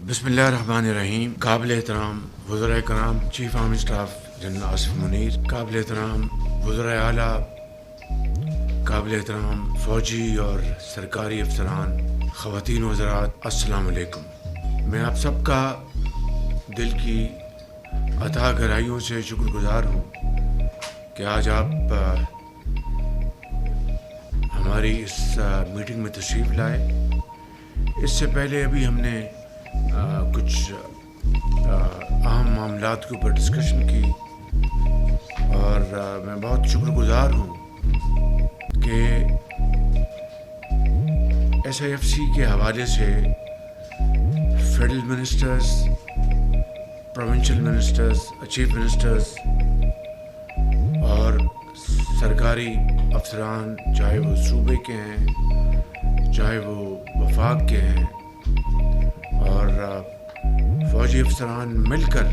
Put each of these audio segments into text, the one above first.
بسم اللہ الرحمن الرحیم. قابل احترام وزرائے کرام chief army staff general Asif Munir, قابل احترام وزرائے اعلیٰ، قابل احترام فوجی اور سرکاری افسران، خواتین و حضرات، السلام علیکم. میں آپ سب کا دل کی عطا گہرائیوں سے شکر گزار ہوں کہ آج آپ ہماری اس میٹنگ میں تشریف لائے. اس سے پہلے ابھی ہم نے کچھ اہم معاملات کے اوپر ڈسکشن کی اور میں بہت شکر گزار ہوں کہ ایس آئی ایف سی کے حوالے سے federal ministers, provincial ministers, chief ministers اور سرکاری افسران، چاہے وہ صوبے کے ہیں چاہے وہ وفاق کے ہیں، اور فوجی افسران مل کر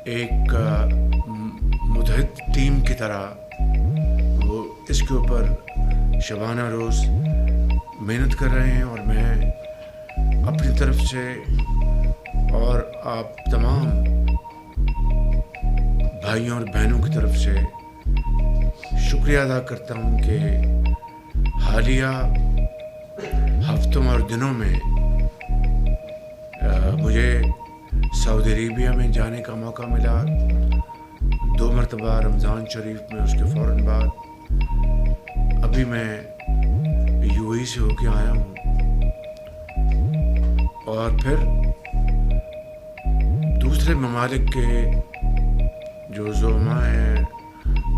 ایک متحد ٹیم کی طرح وہ اس کے اوپر شبانہ روز محنت کر رہے ہیں. اور میں اپنی طرف سے اور آپ تمام بھائیوں اور بہنوں کی طرف سے شکریہ ادا کرتا ہوں کہ حالیہ ہفتوں اور دنوں میں مجھے سعودی عربیہ میں جانے کا موقع ملا. 2 مرتبہ رمضان شریف میں، اس کے فوراً بعد ابھی میں یو اے سے ہو کے آیا ہوں، اور پھر دوسرے ممالک کے جو زعماء ہیں،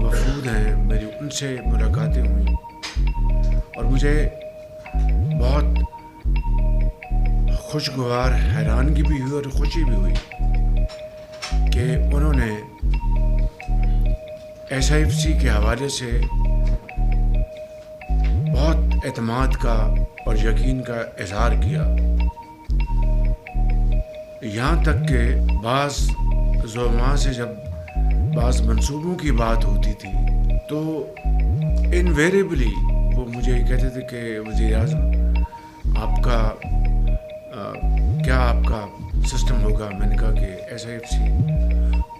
وفود ہیں، میری ان سے ملاقاتیں ہوئیں اور مجھے بہت خوشگوار حیرانگی بھی ہوئی اور خوشی بھی ہوئی کہ انہوں نے ایس آئی ایف سی کے حوالے سے بہت اعتماد کا اور یقین کا اظہار کیا. یہاں تک کہ بعض زعماء سے جب بعض منصوبوں کی بات ہوتی تھی تو انویریبلی وہ مجھے کہتے تھے کہ وزیر اعظم آپ کا کیا آپ کا سسٹم ہوگا. میں نے کہا کہ ایس آئی ایف سی،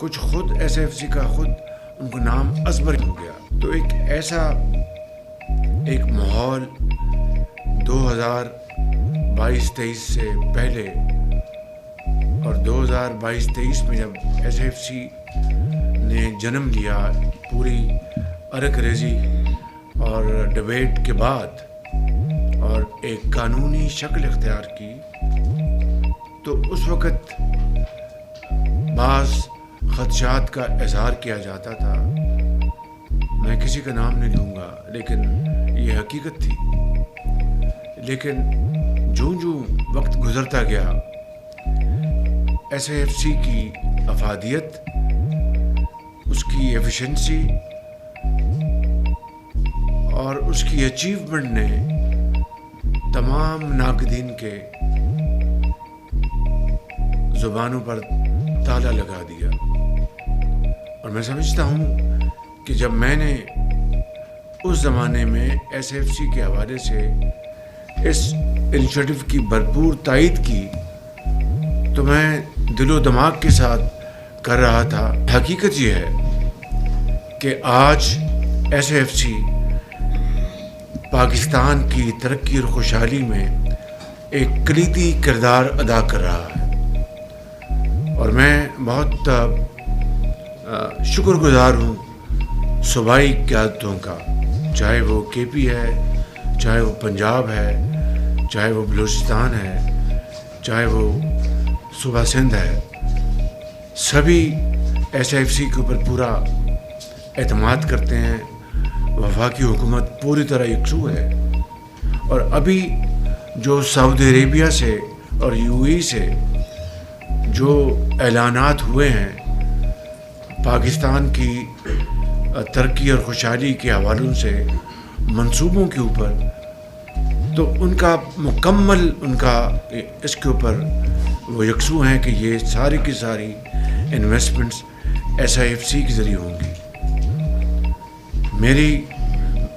کچھ خود ایس آئی ایف سی کا خود ان کو نام ازبر ہو گیا. تو ایک ایسا ایک ماحول 2022-23 سے پہلے اور 2022-23 میں جب ایس آئی ایف سی نے جنم لیا، پوری ارک ریزی اور ڈبیٹ کے بعد اور ایک قانونی شکل اختیار کی، تو اس وقت بعض خدشات کا اظہار کیا جاتا تھا. میں کسی کا نام نہیں لوں گا لیکن یہ حقیقت تھی. لیکن جوں وقت گزرتا گیا، ایس آئی ایف سی کی افادیت، اس کی ایفیشنسی اور اس کی اچیومنٹ نے تمام ناقدین کے زبانوں پر تالا لگا دیا. اور میں سمجھتا ہوں کہ جب میں نے اس زمانے میں ایس ایف سی کے حوالے سے اس انیشیٹو کی بھرپور تائید کی تو میں دل و دماغ کے ساتھ کر رہا تھا. حقیقت یہ ہے کہ آج ایس ایف سی پاکستان کی ترقی اور خوشحالی میں ایک کلیدی کردار ادا کر رہا ہے، اور میں بہت شکر گزار ہوں صوبائی قیادتوں کا، چاہے وہ کے پی ہے، چاہے وہ پنجاب ہے، چاہے وہ بلوچستان ہے، چاہے وہ صوبہ سندھ ہے. سبھی ایس آئی ایف سی کے اوپر پورا اعتماد کرتے ہیں. وفاقی حکومت پوری طرح یکسو ہے. اور ابھی جو سعودی عربیہ سے اور یو اے سے جو اعلانات ہوئے ہیں پاکستان کی ترقی اور خوشحالی کے حوالوں سے، منصوبوں کے اوپر، تو ان کا مکمل اس کے اوپر وہ یکسو ہیں کہ یہ ساری کی ساری investments S I F C کے ذریعے ہوں گی. میری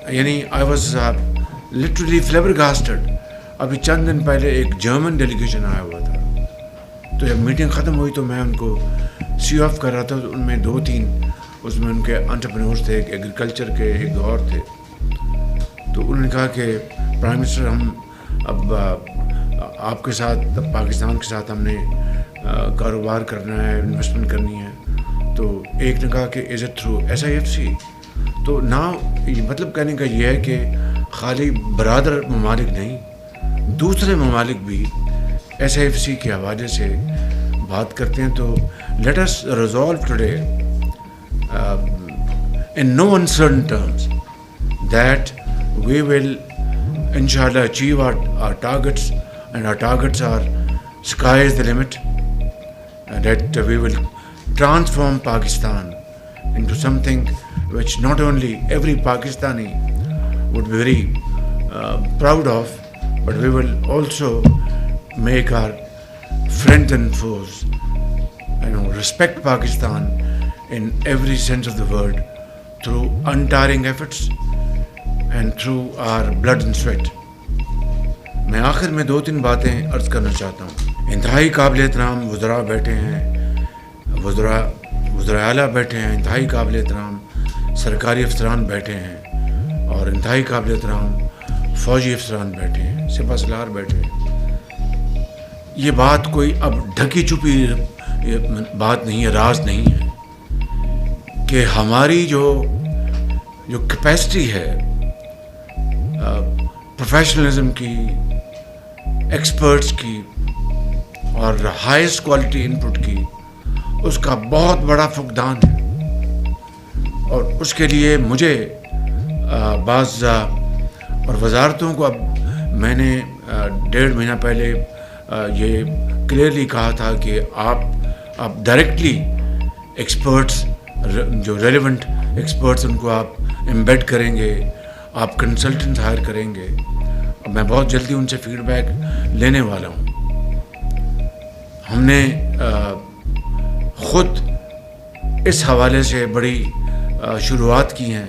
آئی واز لٹرلی فلیبرگاسٹڈ. ابھی چند دن پہلے ایک جرمن ڈیلیگیشن آیا ہوا تھا تو جب میٹنگ ختم ہوئی تو میں ان کو سی آف کر رہا تھا. ان میں 2-3 اس میں ان کے انٹرپرینورس تھے, ایک ایگریکلچر کے, ایک اور تھے. تو انہوں نے کہا کہ پرائم منسٹر ہم اب آپ کے ساتھ, پاکستان کے ساتھ ہم نے کاروبار کرنا ہے, انویسٹمنٹ کرنی ہے. تو ایک نے کہا کہ از اٹ تھرو SIFC. تو نا مطلب کہنے کا یہ ہے کہ خالی برادر ممالک نہیں, دوسرے ممالک بھی SIFC کے حوالے سے بات کرتے ہیں. تو let us resolve today in no uncertain terms that we will inshallah achieve our targets, and our targets are sky is the limit, that we will transform Pakistan into something which not only every Pakistani would be very proud of, but we will also make our friends and foes respect Pakistan in every sense of the word through untiring efforts and through our blood and sweat. میں آخر میں 2-3 باتیں عرض کرنا چاہتا ہوں. انتہائی قابل احترام وزراء بیٹھے ہیں, وزراء اعلیٰ بیٹھے ہیں, انتہائی قابل احترام سرکاری افسران بیٹھے ہیں, اور انتہائی قابل احترام فوجی افسران بیٹھے ہیں, سپہ سالار بیٹھے ہیں. یہ بات کوئی اب ڈھکی چھپی بات نہیں ہے, راز نہیں ہے کہ ہماری جو کیپیسٹی ہے پروفیشنلزم کی, ایکسپرٹس کی اور ہائیسٹ کوالٹی انپٹ کی, اس کا بہت بڑا فقدان ہے. اور اس کے لیے مجھے بعض اور وزارتوں کو, اب میں نے 1.5 مہینہ پہلے یہ کلیئرلی کہا تھا کہ آپ ڈائریکٹلی ایکسپرٹس, جو ریلیونٹ ایکسپرٹس, ان کو آپ امبیڈ کریں گے, آپ کنسلٹنٹ ہائر کریں گے. اور میں بہت جلدی ان سے فیڈ بیک لینے والا ہوں. ہم نے خود اس حوالے سے بڑی شروعات کی ہیں.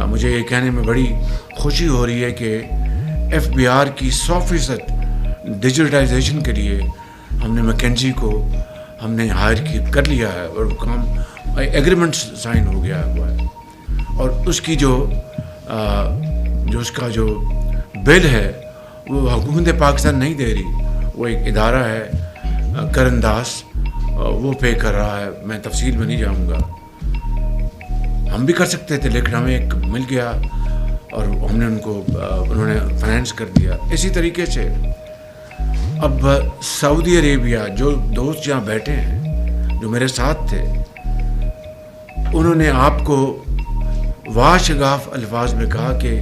مجھے یہ کہنے میں بڑی خوشی ہو رہی ہے کہ FBR کی 100% ڈیجیٹائزیشن کے لیے ہم نے میکنزی کو ہم نے ہائر کر لیا ہے, اور کام ایگریمنٹ سائن ہو گیا ہوا ہے. اور اس کی جو اس کا جو بل ہے وہ حکومت پاکستان نہیں دے رہی, وہ ایک ادارہ ہے کرن داس, وہ پے کر رہا ہے. میں تفصیل میں نہیں جاؤں گا. ہم بھی کر سکتے تھے لیکن ہمیں ایک مل گیا اور ہم نے انہوں نے فائنینس کر دیا. اسی طریقے سے اب سعودی عربیہ, جو دوست جہاں بیٹھے ہیں جو میرے ساتھ تھے, انہوں نے آپ کو واشگاف الفاظ میں کہا کہ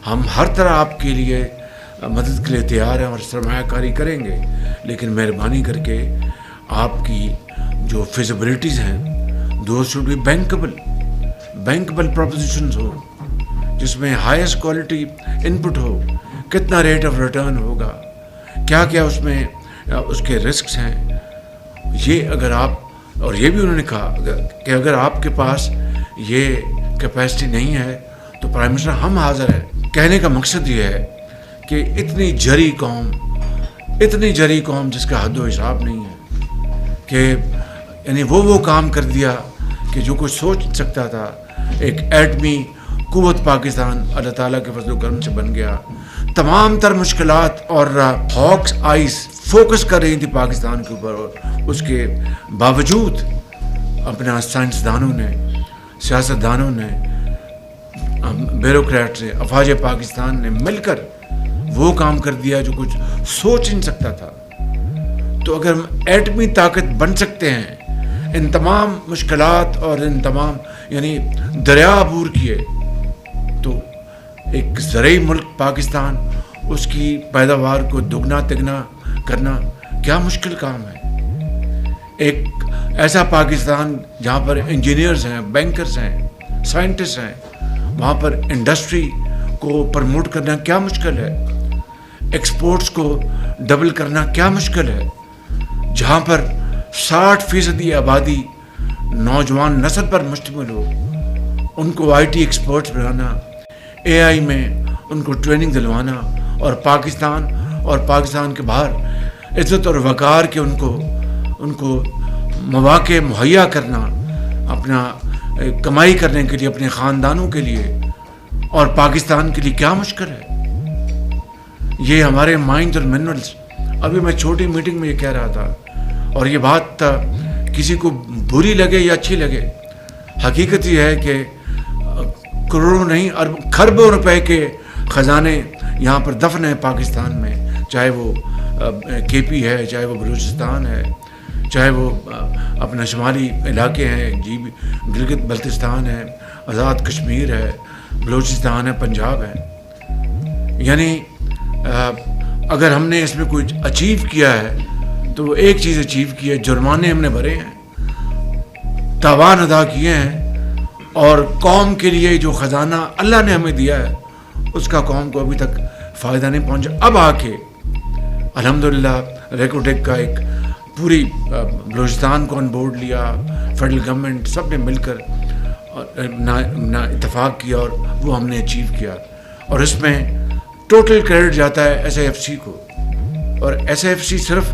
ہم ہر طرح آپ کے لیے مدد کے لیے تیار ہیں اور سرمایہ کاری کریں گے, لیکن مہربانی کر کے آپ کی جو فیزیبلٹیز ہیں دوز شوڈ بی بینکبل پروپوزیشنز ہو, جس میں ہائیسٹ کوالٹی انپٹ ہو, کتنا ریٹ آف ریٹرن ہوگا, کیا کیا اس میں اس کے رسکس ہیں. یہ اگر آپ, اور یہ بھی انہوں نے کہا کہ اگر آپ کے پاس یہ کیپیسٹی نہیں ہے تو پرائم منسٹر ہم حاضر ہیں. کہنے کا مقصد یہ ہے کہ اتنی جری قوم جس کا حد و حساب نہیں ہے, کہ یعنی وہ کام کر دیا کہ جو کوئی سوچ سکتا تھا. ایک ایٹمی قوت پاکستان اللہ تعالیٰ کے فضل و کرم سے بن گیا. تمام تر مشکلات اور ہاکس آئیز فوکس کر رہی تھی پاکستان کے اوپر, اور اس کے باوجود اپنا سائنسدانوں نے, سیاستدانوں نے, بیوروکریٹس نے, افواج پاکستان نے مل کر وہ کام کر دیا جو کچھ سوچ نہیں سکتا تھا. تو اگر ہم ایٹمی طاقت بن سکتے ہیں, ان تمام مشکلات اور ان تمام یعنی دریا عبور کیے, تو ایک زرعی ملک پاکستان, اس کی پیداوار کو دگنا تگنا کرنا کیا مشکل کام ہے. ایک ایسا پاکستان جہاں پر انجینئرز ہیں, بینکرز ہیں, سائنٹسٹ ہیں, وہاں پر انڈسٹری کو پروموٹ کرنا کیا مشکل ہے, ایکسپورٹس کو ڈبل کرنا کیا مشکل ہے. جہاں پر 60% آبادی نوجوان نسل پر مشتمل ہو, ان کو IT ایکسپرٹس بنانا, AI میں ان کو ٹریننگ دلوانا, اور پاکستان کے باہر عزت اور وقار کے ان کو ان کو مواقع مہیا کرنا اپنا کمائی کرنے کے لیے، اپنے خاندانوں کے لیے اور پاکستان کے لیے کیا مشکل ہے. یہ ہمارے مائنڈ اور منرلس. ابھی میں چھوٹی میٹنگ میں یہ کہہ رہا تھا، اور یہ بات کسی کو بری لگے یا اچھی لگے، حقیقت یہ ہے کہ کروڑوں نہیں خربوں روپے کے خزانے یہاں پر دفن ہیں پاکستان میں، چاہے وہ کے پی ہے، چاہے وہ بلوچستان ہے، چاہے وہ اپنا شمالی علاقے ہیں، گلگت بلتستان ہے، آزاد کشمیر ہے، بلوچستان ہے، پنجاب ہے. یعنی اگر ہم نے اس میں کچھ اچیو کیا ہے تو وہ ایک چیز اچیو کی ہے، جرمانے ہم نے بھرے ہیں، تاوان ادا کیے ہیں، اور قوم کے لیے جو خزانہ اللہ نے ہمیں دیا ہے اس کا قوم کو ابھی تک فائدہ نہیں پہنچا. اب آ کے الحمدللہ ریکوٹیک کا ایک پوری بلوچستان کو آن بورڈ لیا، فیڈرل گورنمنٹ سب نے مل کر اتفاق کیا اور وہ ہم نے اچیو کیا. اور اس میں ٹوٹل کریڈٹ جاتا ہے ایس اے ایف سی کو. اور ایس اے ایف سی صرف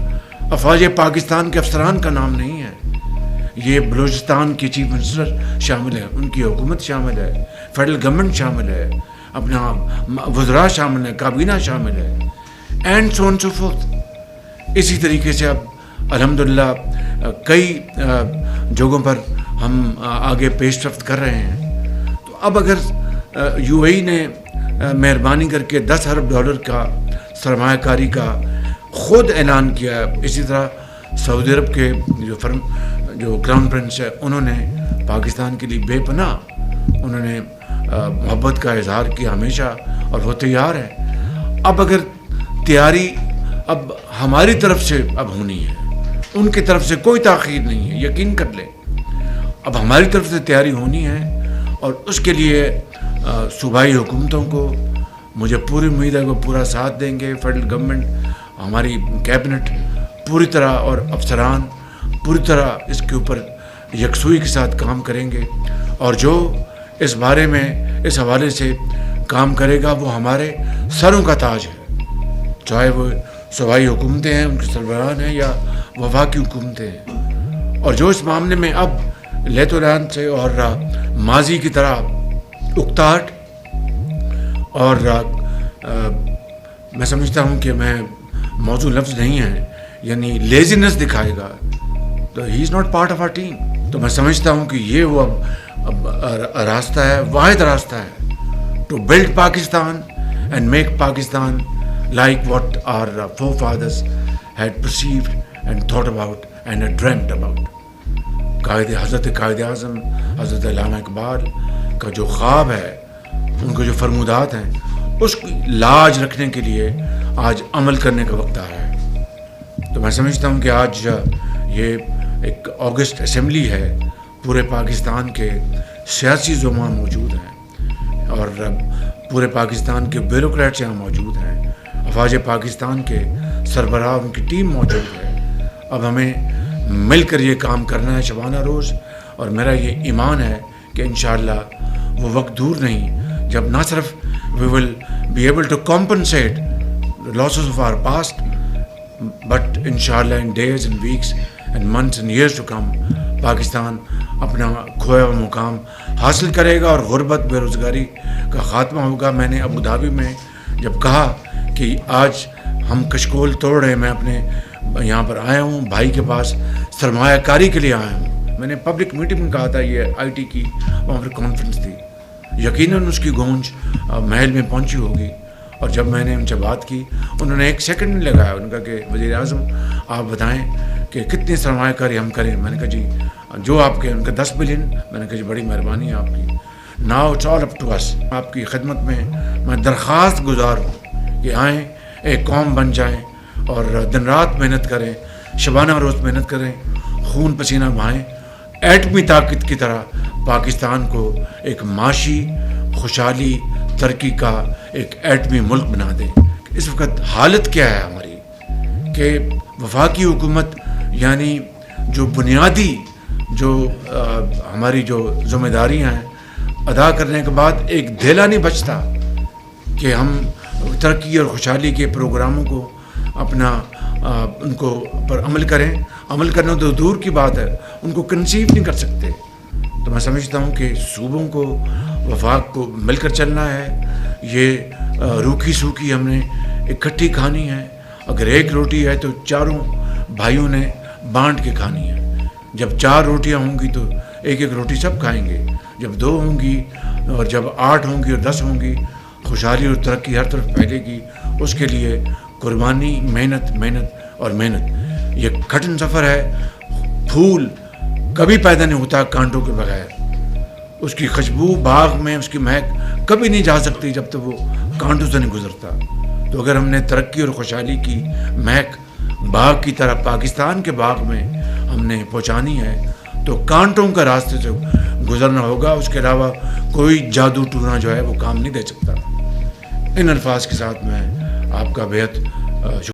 افواج پاکستان کے افسران کا نام نہیں ہے، یہ بلوچستان کے چیف منسٹر شامل ہے، ان کی حکومت شامل ہے، فیڈرل گورنمنٹ شامل ہے، اپنا وزراء شامل ہیں، کابینہ شامل ہے، and so on so forth. اسی طریقے سے اب الحمدللہ کئی جگہوں پر ہم آگے پیش رفت کر رہے ہیں. تو اب اگر یو اے ای نے مہربانی کر کے $10 ارب کا سرمایہ کاری کا خود اعلان کیا، اسی طرح سعودی عرب کے جو کراؤن پرنس ہے انہوں نے پاکستان کے لیے بے پناہ انہوں نے محبت کا اظہار کیا ہمیشہ، اور وہ تیار ہے. اب اگر تیاری اب ہماری طرف سے اب ہونی ہے، ان کی طرف سے کوئی تاخیر نہیں ہے، یقین کر لیں. اب ہماری طرف سے تیاری ہونی ہے، اور اس کے لیے صوبائی حکومتوں کو مجھے پوری امید ہے وہ پورا ساتھ دیں گے. فیڈرل گورنمنٹ، ہماری کیبنٹ پوری طرح اور افسران پوری طرح اس کے اوپر یکسوئی کے ساتھ کام کریں گے، اور جو اس بارے میں اس حوالے سے کام کرے گا وہ ہمارے سروں کا تاج ہے، چاہے وہ صوبائی حکومتیں ہیں، ان کے سربراہان ہیں، یا وفاقی حکومتیں ہیں. اور جو اس معاملے میں اب لیت و لان سے اور ماضی کی طرح اکتاہٹ اور میں سمجھتا ہوں کہ میں موضوع لفظ نہیں ہے، یعنی لیزینس دکھائے گا، تو he is not part of our team. تو میں سمجھتا ہوں کہ یہ وہ اب راستہ ہے، واحد راستہ ہے to build Pakistan and make Pakistan like what our forefathers had perceived and thought about and had dreamt about. حضرت قائد اعظم حضرت علامہ اقبال کا جو خواب ہے، ان کے جو فرمودات ہیں، اس کی لاج رکھنے کے لیے آج عمل کرنے کا وقت آ رہا ہے. تو میں سمجھتا ہوں کہ آج یہ ایک اگست اسمبلی ہے، پورے پاکستان کے سیاسی زعماء موجود ہیں، اور پورے پاکستان کے بیوروکریٹس یہاں موجود ہیں، افواج پاکستان کے سربراہ ان کی ٹیم موجود ہے. اب ہمیں مل کر یہ کام کرنا ہے شبانہ روز، اور میرا یہ ایمان ہے کہ انشاءاللہ وہ وقت دور نہیں جب نہ صرف we will be able to compensate the losses of our past, but inshallah in days and weeks and months and years to come Pakistan اپنا کھویا ہوا مقام حاصل کرے گا، اور غربت بے روزگاری کا خاتمہ ہوگا. میں نے ابو دھابی میں جب کہا کہ آج ہم کشکول توڑ رہے ہیں، میں اپنے یہاں پر آیا ہوں بھائی کے پاس سرمایہ کاری کے لیے آیا ہوں. میں نے پبلک میٹنگ میں کہا تھا، یہ آئی ٹی کی وہاں پر کانفرنس تھی، یقیناً اس کی گونج محل میں پہنچی ہوگی. اور جب میں نے ان سے بات کی، انہوں نے 1 سیکنڈ نہیں لگایا، ان کا کہ وزیر اعظم آپ بتائیں کہ کتنی سرمایہ کاری ہم کریں. میں نے کہا جی جو آپ کے، ان کا 10 بلین. میں نے کہا جی بڑی مہربانی ہے آپ کی. Now it's all up to us. آپ کی خدمت میں درخواست گزار ہوں کہ آئیں، ایک قوم بن جائیں، اور دن رات محنت کریں، شبانہ روز محنت کریں، خون پسینہ بہائیں، ایٹمی طاقت کی طرح پاکستان کو ایک معاشی خوشحالی ترقی کا ایک ایٹمی ملک بنا دیں. اس وقت حالت کیا ہے ہماری کہ وفاقی حکومت، یعنی جو بنیادی جو ہماری جو ذمہ داریاں ہیں ادا کرنے کے بعد ایک دھیلا نہیں بچتا کہ ہم ترقی اور خوشحالی کے پروگراموں کو اپنا ان کو پر عمل کریں. عمل کرنا تو دور کی بات ہے, ان کو کنسیو نہیں کر سکتے. تو میں سمجھتا ہوں کہ صوبوں کو, وفاق کو مل کر چلنا ہے. یہ روکھی سوکھی ہم نے اکٹھی کھانی ہے. اگر ایک روٹی ہے تو چاروں بھائیوں نے بانٹ کے کھانی ہے. جب 4 روٹیاں ہوں گی تو ایک ایک روٹی سب کھائیں گے. جب 2 ہوں گی اور جب 8 ہوں گی اور 10 ہوں گی, خوشحالی اور ترقی ہر طرف پھیلے گی. اس کے لیے قربانی, محنت اور محنت. یہ کٹھن سفر ہے. پھول کبھی پیدا نہیں ہوتا کانٹوں کے بغیر. اس کی خوشبو باغ میں, اس کی مہک کبھی نہیں جا سکتی جب تک وہ کانٹوں سے نہیں گزرتا. تو اگر ہم نے ترقی اور خوشحالی کی مہک باغ کی طرح پاکستان کے باغ میں ہم نے پہنچانی ہے تو کانٹوں کا راستے سے گزرنا ہوگا. اس کے علاوہ کوئی جادو ٹونا جو ہے وہ کام نہیں دے سکتا. ان الفاظ کے ساتھ میں آپ کا بہت